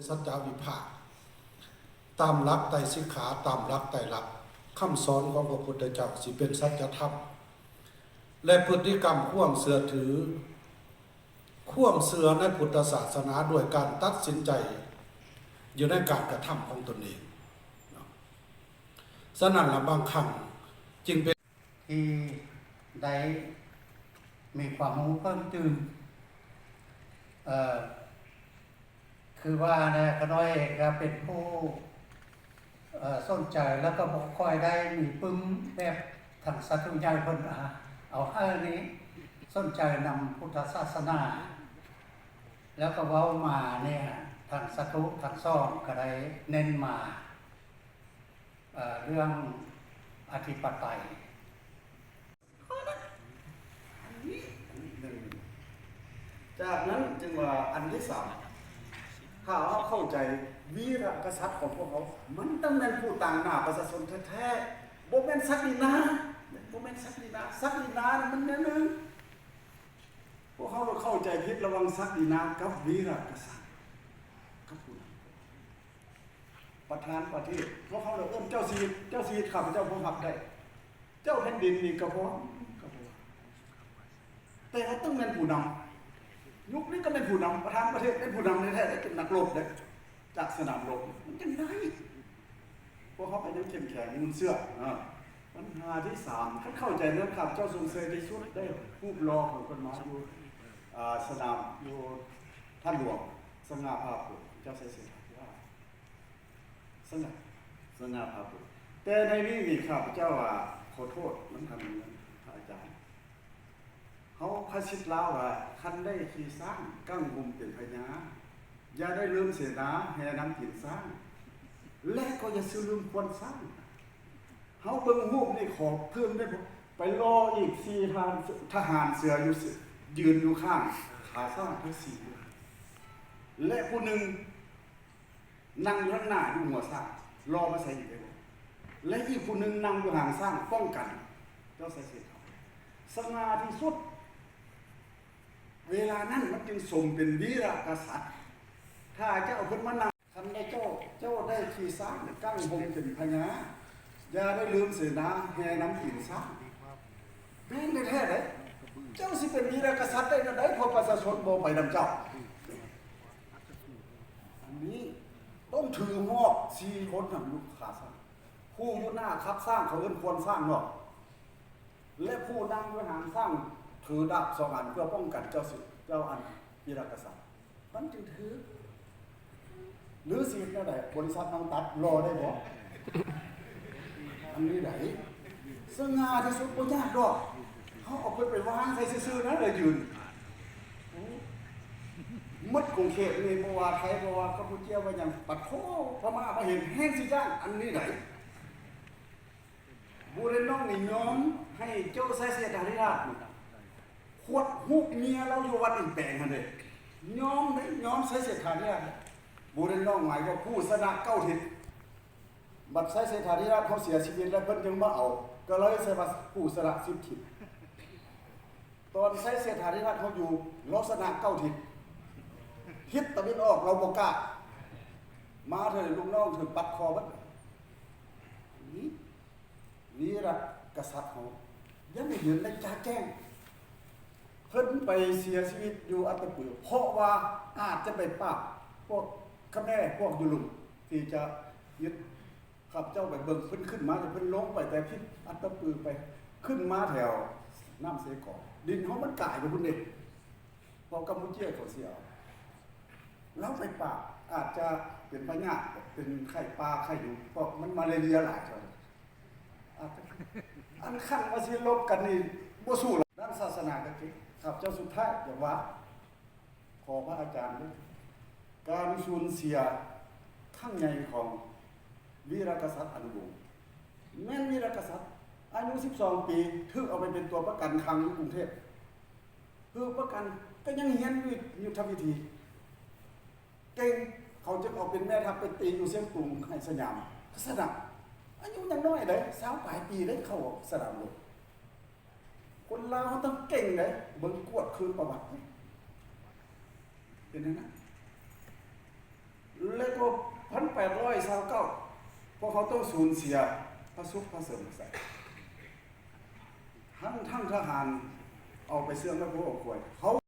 สัจจาวิภาคตามหลักไตรสิกขาตามหลักไตรลักษณ์คำสอนของพระพุทธเจ้าสิเป็นสัจธรรมและพฤติกรรมข่วมเสือถือข่วมเสือในพุทธศาสนาด้วยการตัดสินใจอยู่ในการกระทำของตนเองฉะนั้นละบางครั้งจึงเป็นที่ได้มีความรู้เพิ่มเติมคือว่านะขน้อยก็เป็นผู้สนใจแล้วก็บอกค่อยได้มีปึ้มแบบทางสัตว์ใหญ่คนเอาให้นี้สนใจนำพุทธศาสนาแล้วก็เว้ามาเนี่ยทางสัตว์ทางซ่องก็ได้เน้นมาเรื่องอธิปไตยจากนั้นจึงว่าอันที่สามถ้าเราเข้าใจวีรกษัตริย์ของพวกเขามันต้องเป็นผู้ต่างหน้าประชาชนแท้ๆบ่แม่นศักดินาบ่แม่นศักดินาศักดินามันแนวนึงพวกเขาเข้าใจผิดระหว่างศักดินากับวีรกษัตริย์กับผู้ประธานประเทศพวกเขาเอิ้นเจ้าชีวิตข้าพเจ้าบ่รับได้เจ้าแผ่นดินนี่ก็บ่แต่เขาต้องเป็นผู้นำยุคนี้ก็เป็นผู้นำประธานประเทศเป็นผู้นำในแท้ๆเป็นนักรบเลยจากสนามรบมันยังไงพวกเขาไปยังเข้มแข็งมุนเสื้อปัญหาที่สามเขาเข้าใจเรื่องขับเจ้าทรงเสด็จที่สุดได้รูปรอของคนมาอยู่สนามอยู่ท่านหลวงสง่าภาพเจ้าใส่เสื้อว่าสง่าภาพแต่ในนี้มีข้าพเจ้าขอโทษมันทำอย่างนั้นอาจารย์เขาพระชิตลาวคันได้ขี่สร้างกั้งบุมเป็นพญาอย่าได้ลืมเสนาแห่น้ำกินสร้างและก็อย่าซื้อลืมควรสร้างเขาเบิ่งรูปนี่ขอเพิ่มได้ไปรออีก4ทหารเสืออยู่ยืนอยู่ข้างขาสร้างทั้ง4และผู้หนึ่งนั่งอยู่ข้างหน้าอยู่หัวสร้างรอมาใส่อีกเลยและอีกผู้หนึ่งนั่งอยู่ห่างสร้างป้องกันเจ้าใส่เสื้อสง่าที่สุดเวลานั้นมันจึงสมเป็นวีรกษัตริย์ถ้าเจ้าขึ้นมานั่งทำได้เจ้าได้ขี่สร้างกั้งบงเป็นพญาอย่าได้ลืมเสนาแห่น้ำกินสร้างแม่นได้แท้เลยเจ้าสิเป็นวีรกษัตริย์ได้ก็ได้พอประชาชนบ่ไปนำเจ้าอันนี้ต้องถือหอก4คนทำลูกขาสร้างผู้อยู่หน้าคับสร้างเขาเอิ้นควรสร้างเนาะและผู้นั่งอยู่ห่างสร้างถือดาบ2 อันเพื่อป้องกันเจ้าอันวีรกษัตริย์มันจึงถือหรือสินั่นแหละบริษัทน้องตัดรอได้บ่อันนี้ไหนสง่าที่สุดบ่ยากดอกเขาเอาไปวางใส่ซื่อๆนะเลยยืนมดกรุงเทพนี่บ่ว่าไทยบ่ว่ากัมพูชาว่าหยังปัดโคพม่ามาเห็นแห้งสิจ้างอันนี้ไหนบุรีน้องนี่ยอมให้เจ้าใส่เสื้อทหารขวดฮุกเมียเราอยู่วัดอินแปลงหั่นเด้ยอมใส่เสื้อทหารบุรีน้องหมายว่าผู้สนะ9 ทิศบัดใส่เสื้อทหารเขาเสียชีวิตแล้วเพิ่นจึงมาเอาก็เลยใส่ว่าผู้สนะ10 ทิศตอนใส่เสื้อทหารเขาอยู่ลักษณะ9 ทิศทิศตะวันออกเราบ่กล้ามาเถอะลูกน้องถึงปัดคอบัดนี่วีรกษัตริย์เขายังไม่ยืนในจ่าแจ้งเพิ่นไปเสียชีวิตอยู่อัตตปือเพราะว่าอาจจะไปปราบพวกข้าแม่พวกยุลุมที่จะยึดขับเจ้าไปเบิ่งเพิ่นขึ้นมาจะเพิ่นลงไปแต่พิษอัตตปือไปขึ้นมาแถวน้ำเสกอดินเขามันกลายไปพุ่นเด็กพอกัมพูชาเขาเสียแล้วไปปราบอาจจะเป็นพญาเป็นไข้ปลาไข้อยู่เพราะมันมาเรียหลายเท่าอันขั้นว่าสิลบกันนี่บ่สู้ด้านศาสนาก็จริงครับเจ้าสุดท้ายอย่าว่าขอพระอาจารย์ด้วยการสูญเสียข้างในของวีรกษัตริย์อนุวงศ์แม่นวีรกษัตริย์อายุ12 ปีถูกเอาไปเป็นตัวประกันคลังอยู่กรุงเทพคือประกันก็ยังเฮียนยุทธวิธีเก่งเขาจะเอาเป็นแม่ทัพไปตีอยู่เชียงตุงให้สยามสนับอายุยังน้อยเลย20 ปลายปีได้เข้าสนามรบคนลาวเขาต้องเก่งเลยเบิ่งกวดคืนประวัติเป็นยังไง ว่า1,829พวกเขาต้องสูญเสียพระสุขพระเสริมใส่ทั้งทหารเอาไปเสื่อมพระผู้ออกควยเขา